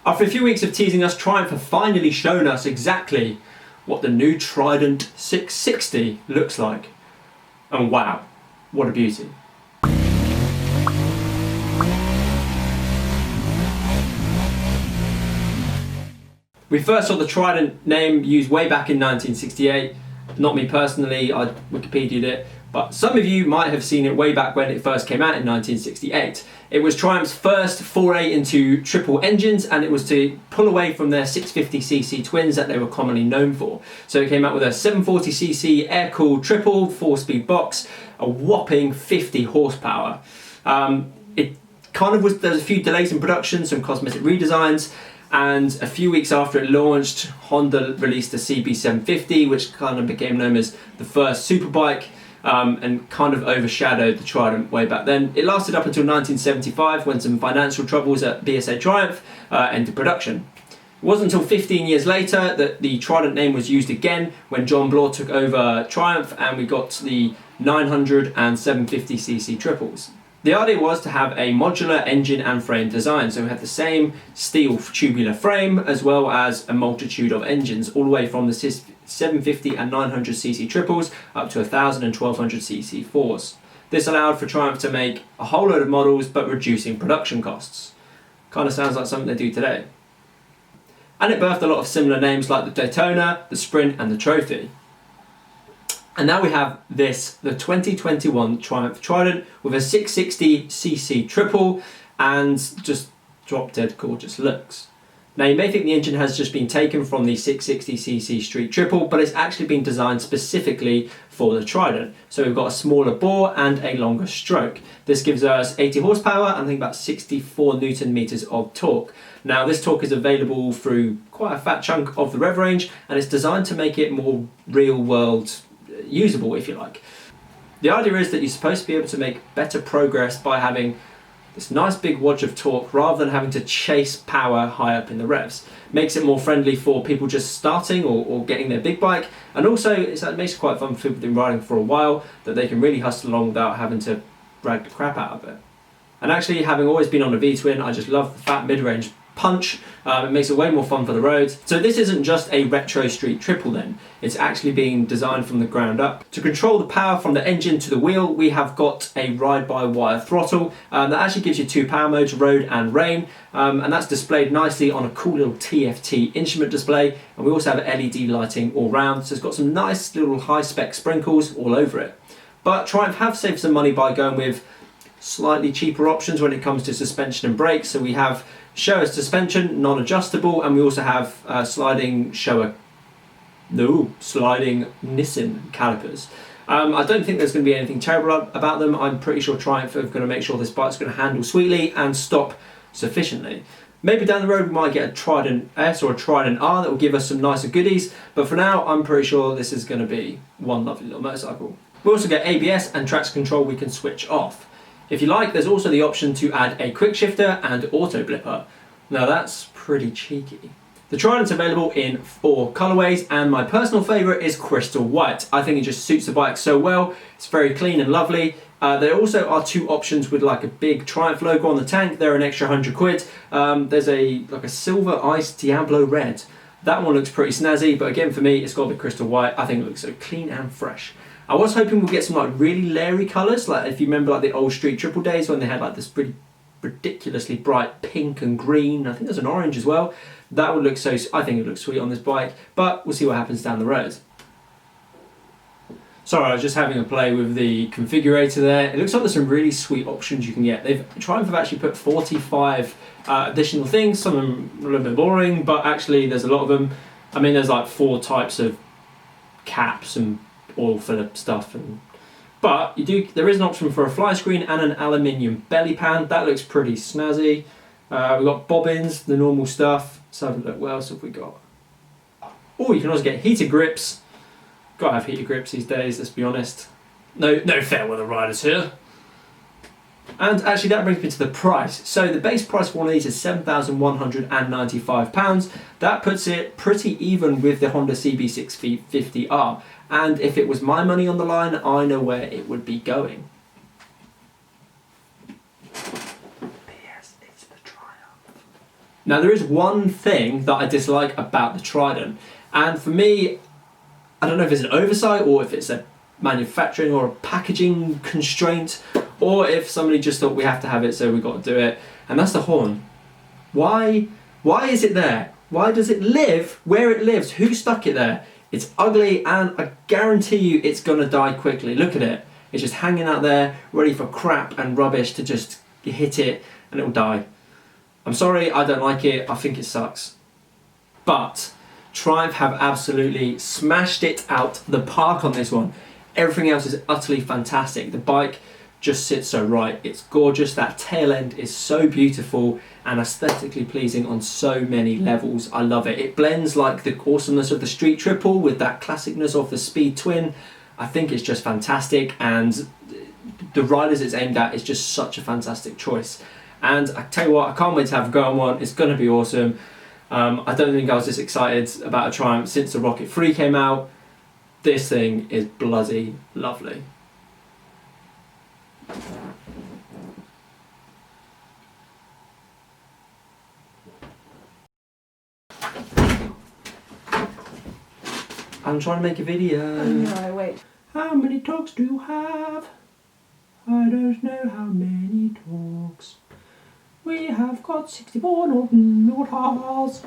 After a few weeks of teasing us, Triumph have finally shown us exactly what the new Trident 660 looks like. And wow, what a beauty. We first saw the Trident name used way back in 1968. Not me personally, I Wikipedia'd it, but some of you might have seen it way back when it first came out in 1968. It was Triumph's first foray into triple engines, and it was to pull away from their 650cc twins that they were commonly known for. So it came out with a 740cc air-cooled triple 4-speed box, a whopping 50 horsepower. It kind of was, there was a few delays in production, some cosmetic redesigns, and a few weeks after it launched, Honda released the CB750, which kind of became known as the first superbike, and kind of overshadowed the Trident way back then. It lasted up until 1975 when some financial troubles at BSA Triumph ended production. It wasn't until 15 years later that the Trident name was used again when John Bloor took over Triumph and we got the 900 and 750cc triples. The idea was to have a modular engine and frame design, so we had the same steel tubular frame as well as a multitude of engines, all the way from the 750 and 900cc triples up to 1000 and 1200cc fours. This allowed for Triumph to make a whole load of models but reducing production costs. Kind of sounds like something they do today. And it birthed a lot of similar names like the Daytona, the Sprint and the Trophy. And now we have this, the 2021 Triumph Trident with a 660cc triple and just drop dead gorgeous looks. Now you may think the engine has just been taken from the 660cc street triple, but it's actually been designed specifically for the Trident. So we've got a smaller bore and a longer stroke. This gives us 80 horsepower and I think about 64 Newton meters of torque. Now this torque is available through quite a fat chunk of the rev range, and it's designed to make it more real world usable, if you like. The idea is that you're supposed to be able to make better progress by having this nice big wodge of torque rather than having to chase power high up in the revs. Makes it more friendly for people just starting or getting their big bike, and also it makes it quite fun for people who've been riding for a while, that they can really hustle along without having to drag the crap out of it. And actually, having always been on a V-twin, I just love the fat mid-range punch. It makes it way more fun for the road. So this isn't just a retro street triple then, it's actually being designed from the ground up. To control the power from the engine to the wheel, we have got a ride-by-wire throttle that actually gives you two power modes, road and rain, and that's displayed nicely on a cool little TFT instrument display, and we also have LED lighting all round, so it's got some nice little high-spec sprinkles all over it. But Triumph have saved some money by going with slightly cheaper options when it comes to suspension and brakes. So we have Showa suspension, non-adjustable, and we also have sliding Nissin calipers. I don't think there's going to be anything terrible about them. I'm pretty sure Triumph are going to make sure this bike's going to handle sweetly and stop sufficiently. Maybe down the road we might get a Trident S or a Trident R that will give us some nicer goodies, but for now I'm pretty sure this is going to be one lovely little motorcycle. We also get ABS and traction control we can switch off. If you like, there's also the option to add a quick shifter and auto blipper. Now that's pretty cheeky. The Trident's available in 4 colorways, and my personal favourite is crystal white. I think it just suits the bike so well. It's very clean and lovely. There also are 2 options with like a big Triumph logo on the tank. They're an extra £100. There's like a silver ice Diablo red. That one looks pretty snazzy, but again for me it's got to be crystal white. I think it looks so clean and fresh. I was hoping we'll get some like really leery colours, like if you remember like the old street triple days when they had like this pretty ridiculously bright pink and green. I think there's an orange as well. That would look so, I think it looks sweet on this bike, but we'll see what happens down the road. Sorry, I was just having a play with the configurator there. It looks like there's some really sweet options you can get. Triumph have actually put 45 additional things. Some of them are a little bit boring, but actually there's a lot of them. I mean, there's like 4 types of caps and oil filler stuff, but there is an option for a fly screen and an aluminium belly pan. That looks pretty snazzy. We've got bobbins, the normal stuff. Let's have a look. What else have we got? Oh, you can also get heated grips. Gotta have heated grips these days, let's be honest. No fair weather riders here. And actually that brings me to the price. So the base price for one of these is £7,195. That puts it pretty even with the Honda CB650R. And if it was my money on the line, I know where it would be going. P.S. It's the Triumph. Now there is one thing that I dislike about the Trident, and for me, I don't know if it's an oversight or if it's a manufacturing or a packaging constraint, or if somebody just thought we have to have it so we got to do it, and that's the horn. Why is it there? Why does it live where it lives? Who stuck it there? It's ugly, and I guarantee you it's gonna die quickly. Look at it. It's just hanging out there, ready for crap and rubbish to just hit it, and it'll die. I'm sorry, I don't like it. I think it sucks. But Triumph have absolutely smashed it out the park on this one. Everything else is utterly fantastic. The bike just sits so right. It's gorgeous. That tail end is so beautiful and aesthetically pleasing on so many levels. I love it. It blends like the awesomeness of the Street Triple with that classicness of the Speed Twin. I think it's just fantastic, and the riders it's aimed at is just such a fantastic choice. And I tell you what, I can't wait to have a go on one. It's going to be awesome. I don't think I was this excited about a Triumph since the Rocket 3 came out. This thing is bloody lovely. I'm trying to make a video. Oh no, wait. How many talks do you have? I don't know how many talks. We have got 64 Norton Mortars.